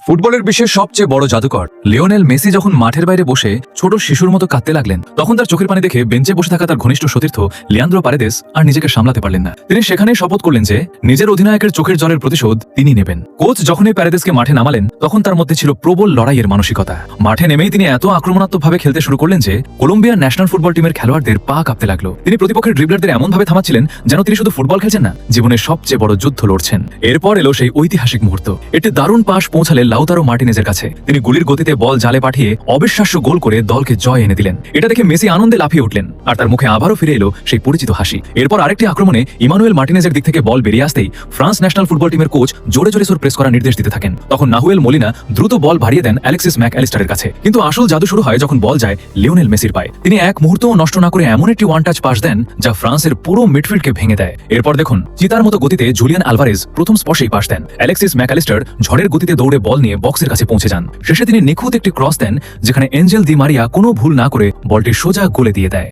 ফুটবলের বিশ্বের সবচেয়ে বড় জাদুকর লিওনেল মেসি যখন মাঠের বাইরে বসে ছোট শিশুর মতো কাঁদতে লাগলেন, তখন তার চোখের পানি দেখে বেঞ্চে বসে থাকা তার ঘনিষ্ঠ সতীর্থ লিয়ান্দ্রো পারেদেস আর নিজেকে সামলাতে পারলেন না। তিনি সেখানেই শপথ করলেন যে নিজের অধিনায়কের চোখের জলের প্রতিশোধ তিনি নেবেন। কোচ যখনই প্যারেদেসকে মাঠে নামালেন, তখন তার মধ্যে ছিল প্রবল লড়াইয়ের মানসিকতা। মাঠে নেমেই তিনি এত আক্রমণাত্মকভাবে খেলতে শুরু করলেন যে কলম্বিয়ার ন্যাশনাল ফুটবল টিমের খেলোয়াড়দের পা কাঁপতে লাগলো। তিনি প্রতিপক্ষের ড্রিবলারদের এমনভাবে থামাচ্ছিলেন যেন তিনি শুধু ফুটবল খেলছেন না, জীবনের সবচেয়ে বড় যুদ্ধ লড়ছেন। এরপর এলো সেই ঐতিহাসিক মুহূর্ত। একটি দারুণ পাস পৌঁছালে লাউতারো মার্টিনেজের কাছে। তিনি গুলির গতিতে বল জালে পাঠিয়ে অবিশ্বাস্য গোল করে দলকে জয় এনে দিলেন। এটা দেখে মেসি আনন্দে লাফিয়ে উঠলেন আর তার মুখে আবারও ফিরে এলো সেই পরিচিত হাসি। এরপর আরেকটি আক্রমণে ইমানুয়েল মার্টিনেজের দিক থেকে বল বেরিয়ে আসতেই ফ্রান্স ন্যাশনাল ফুটবল টিমের কোচ জোরে জোরে সোর প্রেস করার নির্দেশ দিতে থাকেন। তখন নাহুয়েল মোলিনা দ্রুত বল ভাড়িয়ে দেন অ্যালেক্সিস ম্যাকঅ্যালিস্টারের কাছে। কিন্তু আসল জাদু শুরু হয় যখন বল যায় লিওনেল মেসির পায়ে। তিনি এক মুহূর্তও নষ্ট না করে এমন একটি ওয়ান টাচ পাস দেন যা ফ্রান্সের পুরো মিডফিল্ডকে ভেঙে দেয়। এরপর দেখুন চিতার মতো গতিতে জুলিয়ান আলভারেজ প্রথম স্পর্শেই পাস দেন। অ্যালেক্সিস ম্যাকঅ্যালিস্টার ঝড়ের গতিতে দৌড়ে বল নিয়ে বক্সের কাছে পৌঁছে যান। শেষে তিনি নিখুঁত একটি ক্রস দেন, যেখানে এঞ্জেল দি মারিয়া কোনো ভুল না করে বলটি সোজা গোলে দিয়ে দেয়।